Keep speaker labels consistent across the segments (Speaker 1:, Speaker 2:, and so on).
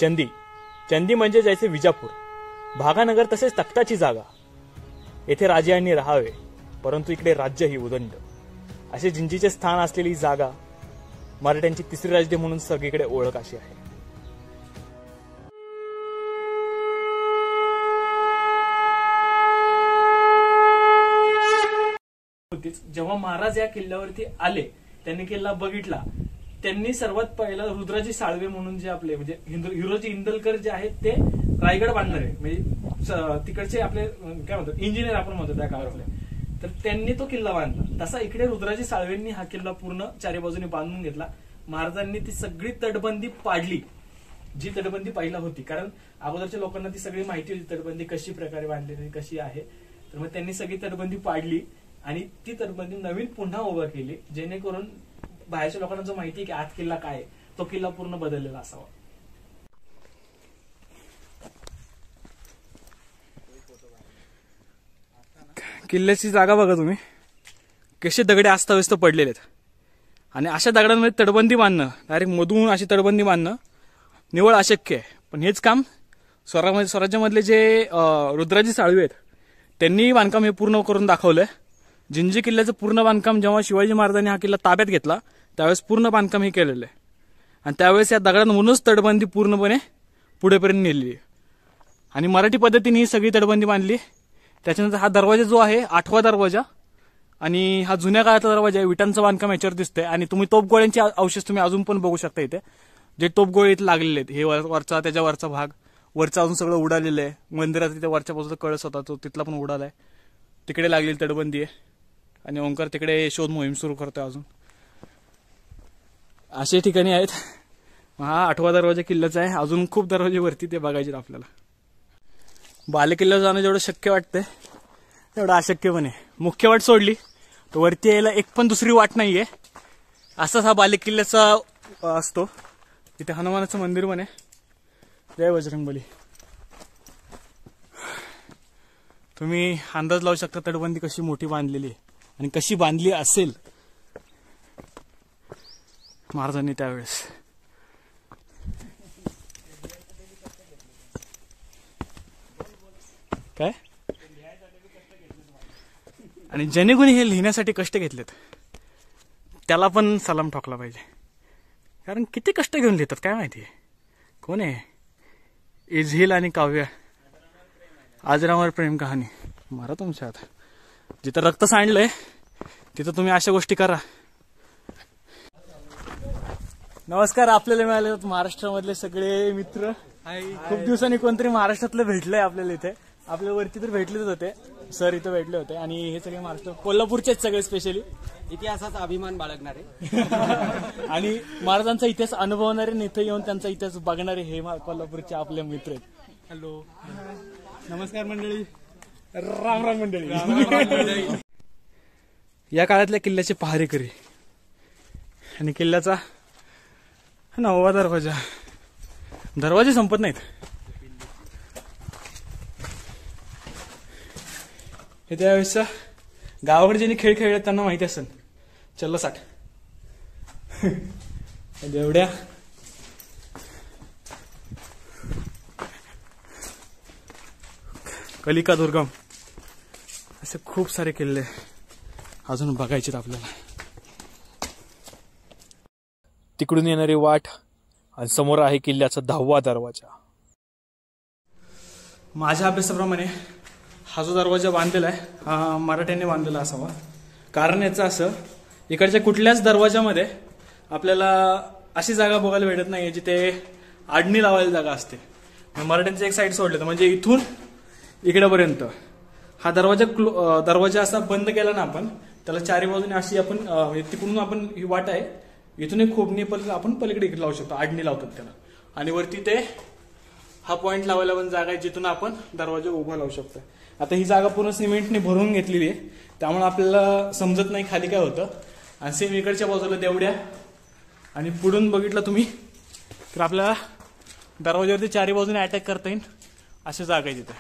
Speaker 1: चंदी, चंदी म्हणजे जैसे विजापूर, भागानगर तसेच तख्ताची जागा. येथे राजांनी राहावे, परंतु इकडे राज्य ही उदंड. असे जिंजीचे स्थान असलेली जागा मराठ्यांची तिसरी राजधानी म्हणून सगळीकडे ओळख अशी आहे. जेव्हा महाराज या किल्ल्यावरती आले, त्यांनी किल्ला बघितला, त्यांनी सर्वात पहिला रुद्राजी साळवे म्हणून जे आपले म्हणजे हिरोजी इंदलकर जे आहेत ते रायगड बांधणारे म्हणजे तिकडचे आपले काय म्हणतात इंजिनियर आपण म्हणतो त्या काळातले, तर त्यांनी तो किल्ला बांधला. तसा इकडे रुद्राजी साळवेंनी हा किल्ला पूर्ण चारी बाजूने बांधून घेतला. महाराजांनी ती सगळी तटबंदी पाडली, जी तटबंदी पहिला होती, कारण अगोदरच्या लोकांना ती सगळी माहिती होती तटबंदी कशी प्रकारे बांधलेली कशी आहे. तर मग त्यांनी सगळी तटबंदी पाडली आणि ती तटबंदी नवीन पुन्हा उभा केली, जेणेकरून बाहेरच्या लोकांना जो माहिती आहे की आत किल्ला काय आहे, तो किल्ला पूर्ण बदललेला असावा. किल्ल्याची जागा बघा तुम्ही, कसे दगडे अस्ताव्यस्त पडलेले आहेत आणि अशा दगडांमध्ये तटबंदी बांधणं, डायरेक्ट मधून अशी तटबंदी बांधणं निव्वळ अशक्य आहे. पण हेच काम स्वराज्यामधले जे रुद्राजी साळवे आहेत त्यांनी बांधकाम हे पूर्ण करून दाखवलंय. जिंजी किल्ल्याचं पूर्ण बांधकाम जेव्हा शिवाजी महाराजांनी हा किल्ला ताब्यात घेतला त्यावेळेस पूर्ण बांधकाम हे केलेलं आहे आणि त्यावेळेस या दगडांमधूनच तटबंदी पूर्णपणे पुढेपर्यंत नेली आणि मराठी पद्धतीने ही सगळी तटबंदी बांधली. त्याच्यानंतर हा दरवाजा जो आहे 8वा दरवाजा आणि हा जुन्या काळातला दरवाजा आहे, विटांचं बांधकाम याच्यावर दिसतंय आणि तुम्ही तोफगोळ्यांचे अवशेष तुम्ही अजून पण बघू शकता इथे, जे तोफगोळे इथे लागलेले आहेत. हे वरचा त्याच्या वरचा भाग, वरचा अजून सगळं उडालेलं आहे. मंदिरात तिथे वरच्या बाजूचा कळस होता तो तिथला पण उडालाय. तिकडे लागलेली तटबंदी आहे आणि ओंकार तिकडे शोध मोहीम सुरू करतोय. अजून असे ठिकाणी आहेत. हा 8वा दरवाजा किल्ल्याचा आहे. अजून खूप दरवाजे वरती ते बघायचे आपल्याला. बालेकिल्ल्यावर जाणं जेवढं शक्य वाटतंय तेवढं अशक्य पण आहे. मुख्य वाट सोडली तर वरती यायला एक पण दुसरी वाट नाहीये. असाच हा बालेकिल्ल्याचा असतो. इथे हनुमानाचं मंदिर पण आहे. जय बजरंगबली. तुम्ही अंदाज लावू शकता तटबंदी कशी मोठी बांधलेली आहे आणि कशी बांधली असेल महाराजांनी त्यावेळेस. काय आणि ज्याने कोणी हे लिहिण्यासाठी कष्ट घेतलेत त्याला पण सलाम ठोकला पाहिजे, कारण किती कष्ट घेऊन लिहितात काय माहिती. कोण आहे? इझहिल आणि काव्य, आजरामर प्रेम कहाणी. मारा तुमच्या हात. जिथं रक्त सांडलंय तिथं तुम्ही अशा गोष्टी करा. नमस्कार. आपल्याला मिळाले महाराष्ट्रामधले सगळे मित्र. खूप दिवसांनी कोणतरी महाराष्ट्रातलं भेटलंय आपल्याला इथे. आपल्या वरती तर भेटलेच होते सर, इथं भेटले होते आणि हे सगळे महाराष्ट्र कोल्हापूरचेच सगळे स्पेशली
Speaker 2: इतिहासाचा अभिमान बाळगणारे
Speaker 1: आणि महाराजांचा इतिहास अनुभवणारे, इथे येऊन त्यांचा इतिहास बघणारे हे कोल्हापूरचे आपले मित्र आहेत. हॅलो, नमस्कार मंडळी. राम राम मंडळी. या काळातल्या किल्ल्याचे पहारेकरी आणि किल्ल्याचा 9वा दरवाजा. दरवाजे संपत नाहीत. हे त्यावेळेसचा गावाकडे ज्यांनी खेळ खेळले त्यांना माहिती असेल. चल्ल 60 एवढ्या कलिका दुर्गम असे खूप सारे किल्ले अजून बघायचे आपल्याला. तिकडून येणारी वाट आणि समोर आहे किल्ल्याचा 10वा दरवाजा. माझ्या अभ्यासाप्रमाणे हा जो दरवाजा बांधलेला आहे हा मराठ्यांनी बांधलेला असावा. कारण याचं असं, इकडच्या कुठल्याच दरवाजामध्ये आपल्याला अशी जागा बघायला भेटत नाही जिथे आडणी लावायला जागा असते. मराठ्यांचं एक साईड सोडलं तर म्हणजे इथून इकडेपर्यंत हा दरवाजा असा बंद केला ना आपण, त्याला चारी बाजूने अशी आपण तिकडून आपण ही वाट आहे, इथून एक खोबणी आपण पलीकडे इकडे लावू शकतो. आडणी लावतात त्याला आणि वरती ते हा पॉइंट लावायला पण जागा आहे जिथून आपण दरवाजा उभा लावू शकतो. आता ही जागा पूर्ण सिमेंटने भरून घेतलेली आहे, त्यामुळे आपल्याला समजत नाही खाली काय होतं. आणि सेम इकडच्या बाजूला देवड्या आणि पुढून बघितलं तुम्ही तर आपल्याला दरवाजावरती चारी बाजूने अटॅक करता येईल अशी जागा आहे तिथे.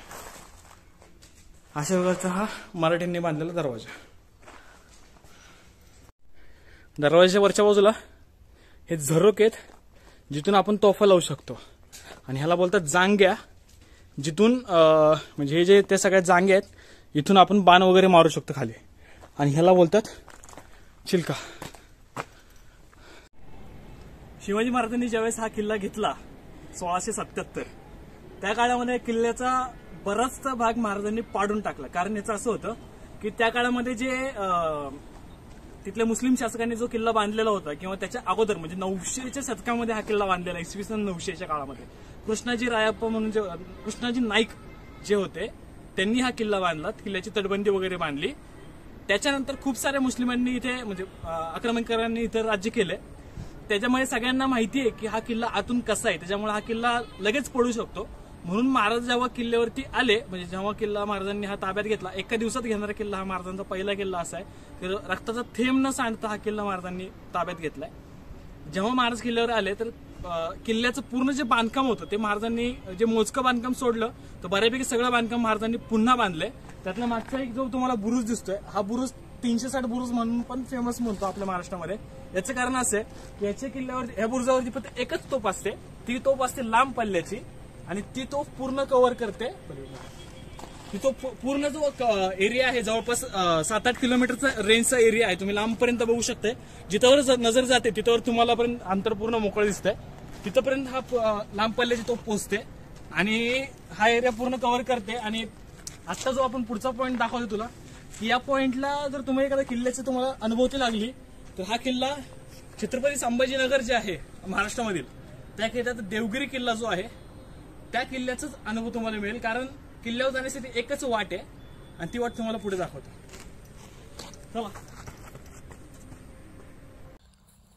Speaker 1: अशा प्रकारचा हा मराठ्यांनी बांधलेला दरवाजा. दरवाजाच्या वरच्या बाजूला हे झरोके आहेत जिथून आपण तोफा लावू शकतो. आणि ह्याला बोलतात जांग्या, जिथून म्हणजे हे जे त्या सगळ्या जांग्या आहेत इथून आपण बाण वगैरे मारू शकतो खाली. आणि ह्याला बोलतात चिलका. शिवाजी महाराजांनी ज्यावेळेस हा किल्ला घेतला 1677, त्या काळामध्ये किल्ल्याचा बराचसा भाग महाराजांनी पाडून टाकला. कारण याचं असं होतं की त्या काळामध्ये जे तिथल्या मुस्लिम शासकांनी जो किल्ला बांधलेला होता किंवा त्याच्या अगोदर म्हणजे 900च्या शतकामध्ये हा किल्ला बांधलेला, इसवी सन 900च्या काळामध्ये कृष्णाजी रायप्पा म्हणून जे कृष्णाजी नाईक जे होते त्यांनी हा किल्ला बांधला, किल्ल्याची तटबंदी वगैरे बांधली. त्याच्यानंतर खूप साऱ्या मुस्लिमांनी इथे म्हणजे आक्रमणकारांनी इथं राज्य केले. त्याच्यामुळे सगळ्यांना माहिती आहे की हा किल्ला आतून कसा आहे, त्याच्यामुळे हा किल्ला लगेच पडू शकतो. म्हणून महाराज जेव्हा किल्ल्यावरती आले, म्हणजे जेव्हा किल्ला महाराजांनी हा ताब्यात घेतला, एका दिवसात घेणारा किल्ला हा महाराजांचा पहिला किल्ला असा आहे की रक्ताचा थेंब न सांडता हा किल्ला महाराजांनी ताब्यात घेतलाय. जेव्हा महाराज किल्ल्यावर आले तर किल्ल्याचं पूर्ण जे बांधकाम होतं ते महाराजांनी जे मोजकं बांधकाम सोडलं तर बऱ्यापैकी सगळं बांधकाम महाराजांनी पुन्हा बांधलंय. त्यातला मागचा एक जो तुम्हाला बुरुज दिसतोय, हा बुरुज 360 बुरुज म्हणून पण फेमस म्हणतो आपल्या महाराष्ट्रामध्ये. याचं कारण असं आहे की याच्या किल्ल्यावर या बुरुजावरती फक्त एकच तोफ असते, ती तोफ असते लांब पल्ल्याची आणि ती तोफ पूर्ण कव्हर करते. ती तो पूर्ण जो एरिया आहे जवळपास 7-8 किलोमीटरचा रेंजचा एरिया आहे. तुम्ही लांबपर्यंत बघू शकताय, जिथवर नजर जाते तिथवर तुम्हाला पर्यंत अंतर पूर्ण मोकळं दिसतंय. तिथपर्यंत हा लांब पल्ल्याची तोफ पोहोचते आणि हा एरिया पूर्ण कव्हर करते. आणि आता जो आपण पुढचा पॉईंट दाखवतो तुला, की या पॉईंटला जर तुम्ही एखाद्या किल्ल्याची तुम्हाला अनुभूती लागली तर हा किल्ला छत्रपती संभाजीनगर जे आहे महाराष्ट्रामधील त्या किल्ल्यात देवगिरी किल्ला जो आहे त्या किल्ल्याचाच अनुभव तुम्हाला मिळेल. कारण किल्ल्यावर जाण्यासाठी एकच वाट आहे आणि ती वाट तुम्हाला पुढे दाखवतो. चला.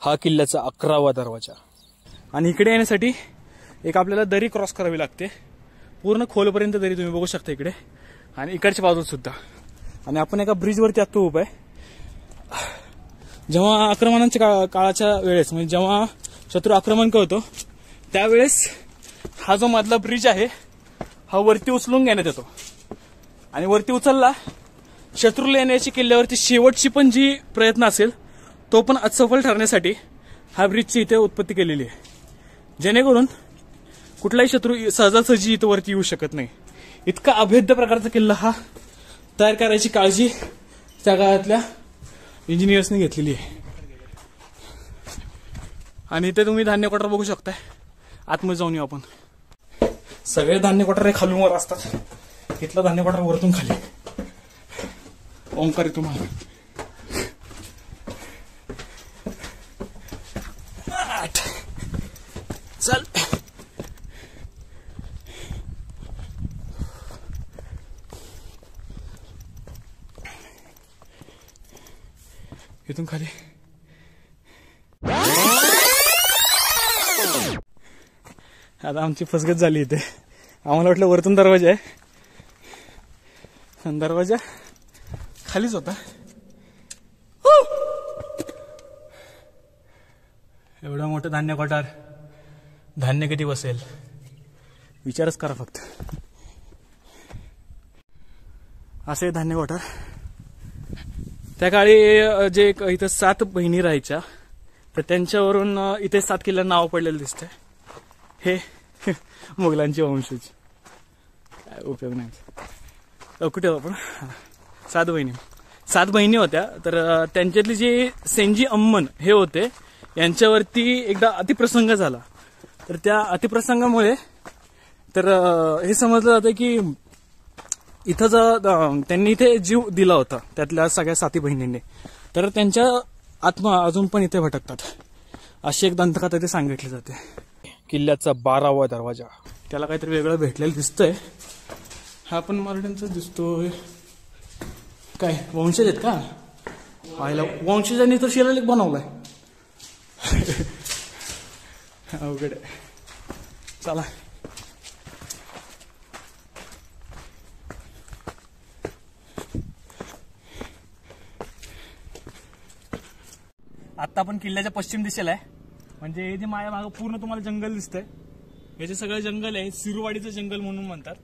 Speaker 1: हा किल्ल्याचा 11वा दरवाजा. आणि इकडे येण्यासाठी एक आपल्याला दरी क्रॉस करावी लागते, पूर्ण खोलपर्यंत दरी तुम्ही बघू शकता इकडे आणि इकडच्या बाजूला सुद्धा. आणि आपण एका ब्रिजवरती आता उभं आहे. जेव्हा आक्रमणाच्या काळाच्या वेळेस म्हणजे जेव्हा शत्रू आक्रमण करतो त्यावेळेस हा जो मधला ब्रिज आहे हा वरती उचलून घेण्यात येतो आणि वरती उचलला शत्रूला येण्याची किल्ल्यावरती शेवटची पण जी प्रयत्न असेल तो पण असफल ठरण्यासाठी हा ब्रिजची इथे उत्पत्ती केलेली आहे, जेणेकरून कुठलाही शत्रू सहजासहजी इथं वरती येऊ शकत नाही. इतका अभेद्य प्रकारचा किल्ला हा तयार करायची काळजी त्या काळातल्या इंजिनियर्सनी घेतलेली आहे. आणि इथे तुम्ही धान्य कोठार बघू शकताय. आतमध्ये जाऊन येऊ आपण. सगळे धान्य कोठारे खालून वर असतात, इथला धान्य कोठार वरतून खाली. ओंकार तुम्हाला चल. इथून खाली आता आमची फसगत झाली इथे. आम्हाला वाटलं वरतून दरवाजा आहे, दरवाजा खालीच होता. एवढं मोठं धान्य कोठार, धान्य किती बसेल विचारच करा फक्त. असे धान्य कोठार. त्या काळी जे इथं 7 बहिणी राहायच्या तर त्यांच्यावरून इथे 7 किल्ला नाव पडलेलं दिसतंय. हे मुघलांची वंशज, काय उपयोग नाही. कुठे आपण 7 बहिणी होत्या. तर त्यांच्यातली जे सेंजी अम्मन हे होते यांच्यावरती एकदा अतिप्रसंग झाला. तर त्या अतिप्रसंगामुळे तर हे समजलं जातं की इथं त्यांनी इथे जीव दिला होता त्यातल्या सगळ्या 7 बहिणींनी, तर त्यांच्या आत्मा अजून पण इथे भटकतात अशी एक दंतकथा इथे सांगितली जाते. किल्ल्याचा 12वा दरवाजा. त्याला काहीतरी वेगळं भेटलेलं दिसतंय. हा पण मराठ्यांचाच दिसतोय. काय वंशज आहेत का? पाहिला वंशजांनी तर शिलालेख बनवलाय. अवघड आहे. चला. आता आपण किल्ल्याच्या पश्चिम दिशेला आहे. म्हणजे हे जे माझ्या मागं पूर्ण तुम्हाला जंगल दिसतंय हे जे सगळं जंगल आहे सिरुवाडीचं जंगल म्हणून म्हणतात.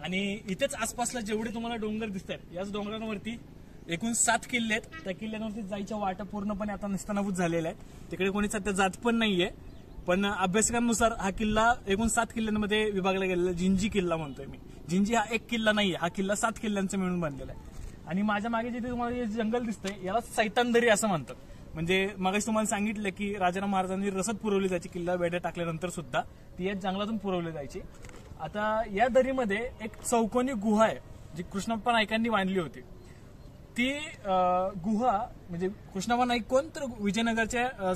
Speaker 1: आणि इथेच आसपासला जेवढे तुम्हाला डोंगर दिसत आहेत याच डोंगरांवरती एकूण 7 किल्ले आहेत. त्या किल्ल्यांवरती जायच्या वाटा पूर्णपणे आता निस्तानाभूत झालेल्या आहेत. तिकडे कोणी सध्या जात पण नाहीये. पण अभ्यासकांनुसार हा किल्ला एकूण 7 किल्ल्यांमध्ये विभागला गेलेला जिंजी किल्ला म्हणतोय मी. जिंजी हा एक किल्ला नाहीये, हा किल्ला 7 किल्ल्यांचा मिळून बांधलेला आहे. आणि माझ्या मागे जिथे तुम्हाला जंगल दिसतंय याला सैतानदरी असं म्हणतात. म्हणजे मगाशी तुम्हाला सांगितलं की राजाराम महाराजांनी रसद पुरवली जायची किल्ला वेढ्या टाकल्यानंतर सुद्धा ती या जंगलातून पुरवली जायची. आता या दरीमध्ये एक चौकोनी गुहा आहे जी कृष्णप्पा नाईकांनी बांधली होती. ती गुहा म्हणजे कृष्णप्पा नाईक कोण तर विजयनगरच्या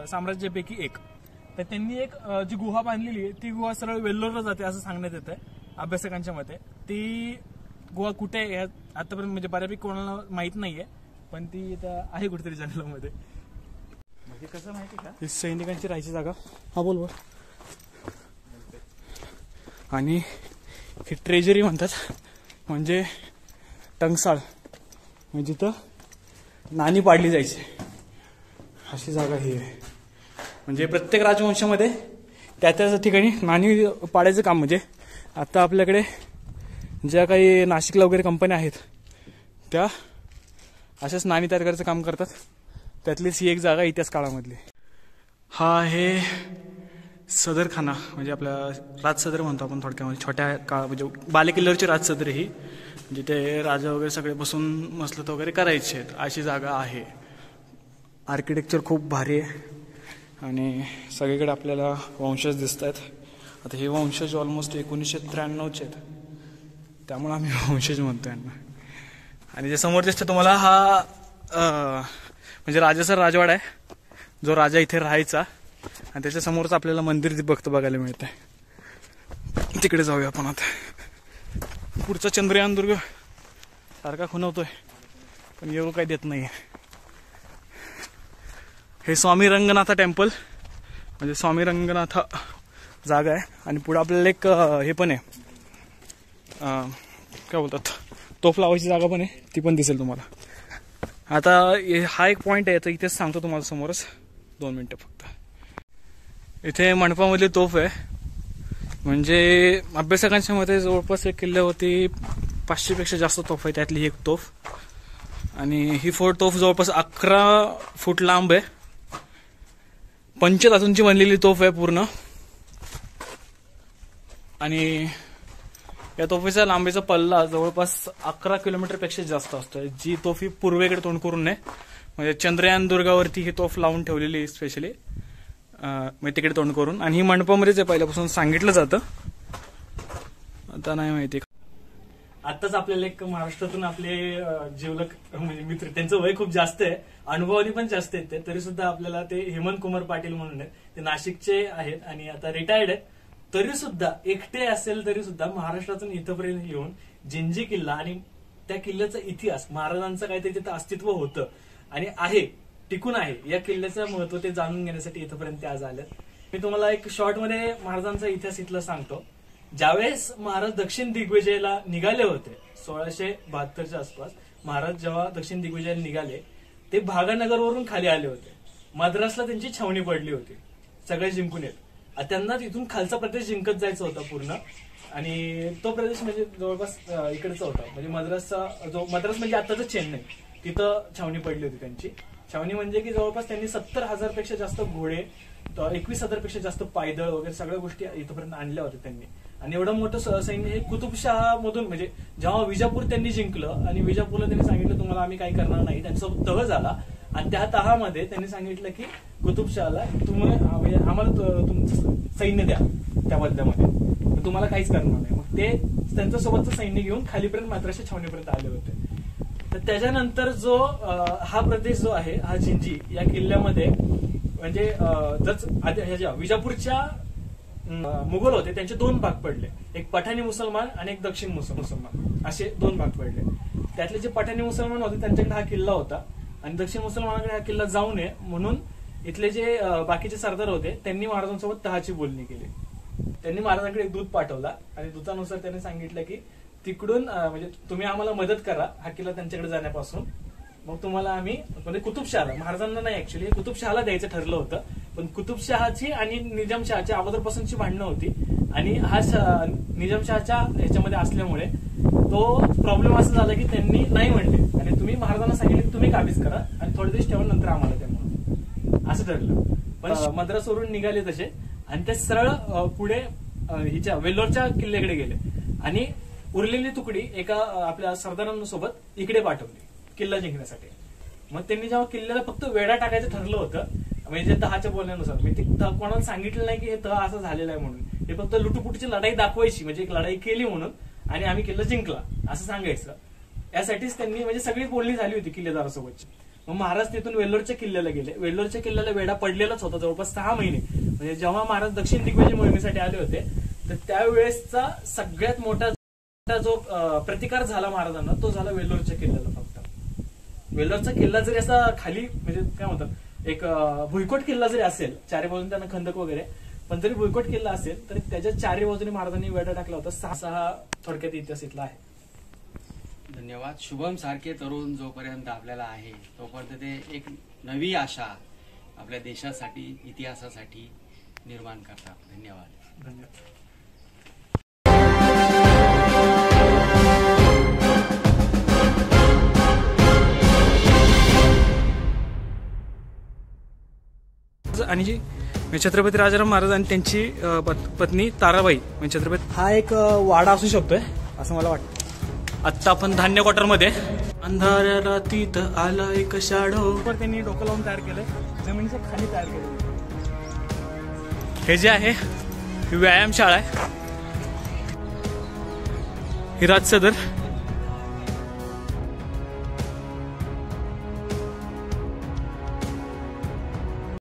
Speaker 1: साम्राज्यापैकी एक. तर त्यांनी एक जी गुहा बांधलेली आहे ती गुहा सरळ वेल्लोरला जाते असं सांगण्यात येत आहे अभ्यासकांच्या मते. ती गुहा कुठे आहे आतापर्यंत म्हणजे बऱ्यापैकी कोणाला माहित नाहीये, पण ती इथं आहे कुठेतरी जंगलामध्ये. म्हणजे कसं माहिती का, ही सैनिकांची राहायची जागा. हा बोल बोल. आणि ही ट्रेजरी म्हणतात म्हणजे टंकसाळ, म्हणजे जिथं नाणी पाडली जायची अशी जागा ही आहे. म्हणजे प्रत्येक राजवंशामध्ये त्या ठिकाणी नाणी पाडायचं काम. म्हणजे आता आपल्याकडे ज्या काही नाशिकला वगैरे कंपन्या आहेत त्या अशाच नाणी तयार करायचं काम करतात. त्यातलीच ही एक जागा इतिहास काळामधली. हा आहे सदरखाना, म्हणजे आपला राजसदर म्हणतो आपण थोडक्यामध्ये. छोट्या काळ म्हणजे बालेकिल्ल्यावरची राजसदर ही, जिथे राजा वगैरे सगळे बसून मसलत वगैरे करायचे आहेत अशी जागा आहे. आर्किटेक्चर खूप भारी आहे आणि सगळीकडे आपल्याला वंशज दिसत आहेत. आता हे वंशज ऑलमोस्ट 1993चे आहेत, त्यामुळे आम्ही वंशज म्हणतो यांना. आणि जे समोर दिसतं तुम्हाला हा म्हणजे राजाचा राजवाडा आहे, जो राजा इथे राहायचा. आणि त्याच्या समोरच आपल्याला मंदिर बघायला मिळतंय. तिकडे जाऊया आपण आता. पुढचा चंद्रयान दुर्ग सारखा खुणवतोय पण येऊ काही देत नाही. हे स्वामी रंगनाथा टेम्पल म्हणजे स्वामी रंगनाथा जागा आहे. आणि पुढे आपल्याला एक हे पण आहे, काय बोलतात, तोफ लावायची जागा पण आहे, ती पण दिसेल तुम्हाला. आता हा एक पॉइंट आहे, तर इथेच सांगतो तुम्हाला समोरच. 2 मिनिटं फक्त. इथे मंडपामधली तोफ आहे. म्हणजे अभ्यासकांच्या मते जवळपास एक किल्ल्यावरती 500पेक्षा जास्त तोफ आहे, त्यातली ही एक तोफ. आणि ही तोफ जवळपास 11 फूट लांब आहे. पंचधातूंची बनलेली तोफ आहे पूर्ण. आणि या तोफीचा लांबीचा पल्ला जवळपास 11 किलोमीटरपेक्षा जास्त असतो. जी तोफ ही पूर्वेकडे तोंड करून आहे, म्हणजे चंद्रयान दुर्गावरती ही तोफ लावून ठेवलेली आहे स्पेशली, म्हणजे तिकडे तोंड करून. आणि ही मंडपामध्येच आहे, पहिल्यापासून सांगितलं जातं. आता नाही माहिती. आताच आपल्याला एक महाराष्ट्रातून आपले जिवलग म्हणजे मित्र, त्यांचं वय खूप जास्त आहे, अनुभवानी पण जास्त आहेत ते, तरी सुद्धा आपल्याला ते हेमंत कुमार पाटील म्हणून आहेत. ते नाशिकचे आहेत आणि आता रिटायर्ड आहेत. तरी सुद्धा एकटे असेल तरी सुद्धा महाराष्ट्रातून इथपर्यंत येऊन जिंजी किल्ला आणि त्या किल्ल्याचा इतिहास, महाराजांचं काहीतरी तिथं अस्तित्व होतं आणि आहे, टिकून आहे, या किल्ल्याचं महत्व ते जाणून घेण्यासाठी इथपर्यंत ते आज आलेत. मी तुम्हाला एक शॉर्ट मध्ये महाराजांचा इतिहास इथला सांगतो. ज्यावेळेस महाराज दक्षिण दिग्विजयाला निघाले होते 1672च्या आसपास, महाराज जेव्हा दक्षिण दिग्विजयाला निघाले ते भागानगरवरून खाली आले होते. मद्रासला त्यांची छावणी पडली होती, सगळे जिंकून येत. त्यांना तिथून खालचा प्रदेश जिंकत जायचा होता पूर्ण. आणि तो प्रदेश म्हणजे जवळपास इकडचा होता, म्हणजे मद्रासचा जो मद्रास म्हणजे आताचं चेन्नई, तिथं छावणी पडली होती त्यांची. छावणी म्हणजे की जवळपास त्यांनी 70,000पेक्षा जास्त घोडे, 21,000पेक्षा जास्त पायदळ वगैरे सगळ्या गोष्टी इथपर्यंत आणल्या होत्या त्यांनी. आणि एवढं मोठं सैन्य हे कुतुबशहा मधून, म्हणजे जेव्हा विजापूर त्यांनी जिंकलं आणि विजापूरला त्यांनी सांगितलं तुम्हाला आम्ही काही करणार नाही, त्यांच्यासोबत तह झाला. आणि त्या तहामध्ये त्यांनी सांगितलं की कुतुबशहाला तुम्ही आम्हाला तुमचं सैन्य द्या त्या बदल्यामध्ये, तुम्हाला काहीच करणार नाही. मग ते त्यांच्यासोबतचं सैन्य घेऊन खालीपर्यंत मद्रासच्या छावणीपर्यंत आले होते. तर त्याच्यानंतर जो हा प्रदेश जो आहे, हा जिंजी या किल्ल्यामध्ये म्हणजे ह्याच्या विजापूरच्या मुघल होते त्यांचे 2 भाग पडले, एक पठाणी मुसलमान आणि एक दक्षिण मुसलमान, असे 2 भाग पडले. त्यातले जे पठाणी मुसलमान होते त्यांच्याकडे हा किल्ला होता आणि दक्षिण मुसलमानाकडे हा किल्ला जाऊ नये म्हणून इथले जे बाकीचे सरदार होते त्यांनी महाराजांसोबत तहाची बोलणी केली. त्यांनी महाराजांकडे एक दूत पाठवला आणि दूतानुसार त्यांनी सांगितलं की तिकडून म्हणजे तुम्ही आम्हाला मदत करा हा किल्ला त्यांच्याकडे जाण्यापासून, मग तुम्हाला आम्ही म्हणजे कुतुबशहाला, महाराजांना नाही ऍक्च्युली कुतुबशहाला द्यायचं ठरलं होतं, पण कुतुबशहाची आणि निजामशहाची अगोदरपासूनची भांडणं होती आणि हा निजामशहाच्या ह्याच्यामध्ये असल्यामुळे तो प्रॉब्लेम असा झाला की त्यांनी नाही म्हणले आणि तुम्ही महाराजांना सांगितलं की तुम्ही काबीज करा आणि थोडे दिवस ठेवून नंतर आम्हाला द्या म्हणून असं ठरलं. पण मद्रासवरून निघाले तसे आणि ते सरळ पुढे हिच्या वेल्लोरच्या किल्ल्याकडे गेले आणि उरलेली तुकडी एका आपल्या सरदारांसोबत इकडे पाठवली किल्ला जिंकण्यासाठी. मग त्यांनी जेव्हा किल्ल्याला फक्त वेढा टाकायचं ठरलं होतं, म्हणजे तहाच्या बोलण्यानुसार, मी ते कोणाला सांगितलं नाही की हे तह असं झालेलं आहे म्हणून, हे फक्त लुटूपुटीची लढाई दाखवायची, म्हणजे एक लढाई केली म्हणून आणि आम्ही किल्ला जिंकला असं सांगायचं. यासाठीच त्यांनी म्हणजे सगळी बोलणी झाली होती किल्लेदारासोबतची. मग महाराज तिथून वेल्लोरच्या किल्ल्याला गेले. वेल्लोरच्या किल्ल्याला वेढा पडलेलाच होता जवळपास 6 महिने. म्हणजे जेव्हा महाराज दक्षिण दिग्विजय मोहिमेसाठी आले होते तर त्यावेळेसचा सगळ्यात मोठा जो प्रतिकार झाला महाराजांना तो झाला वेल्लोरच्या किल्ल्याला. फक्त वेल्लोरचा किल्ला जरी असा खाली म्हणजे काय म्हणतात एक भुईकोट किल्ला जरी असेल, चारी बाजूने त्यांना खंदक वगैरे, पण जरी भुईकोट किल्ला असेल तरी त्याच्या चारी बाजूने महाराजांनी वेढा टाकला होता. 6 थोडक्यात इतिहास इथला आहे.
Speaker 2: धन्यवाद. शुभम सारखे तरुण जोपर्यंत आपल्याला आहे तोपर्यंत ते एक नवी आशा आपल्या देशासाठी इतिहासासाठी निर्माण करतात. धन्यवाद.
Speaker 1: धन्यवाद. आणि जी छत्रपती राजाराम महाराज आणि त्यांची पत्नी ताराबाई म्हणजे छत्रपती हा एक वाडा असू शकतोय असं मला वाटतं. आत्ता आपण धान्य क्वार्टरमध्ये अंधाऱ्या रातीत आला एक शाडो त्यांनी डोकं लावून तयार केलंय, जमिनीच्या खाली तयार केलं. हे जे आहे ही व्यायामशाळा आहे. ही राज सदर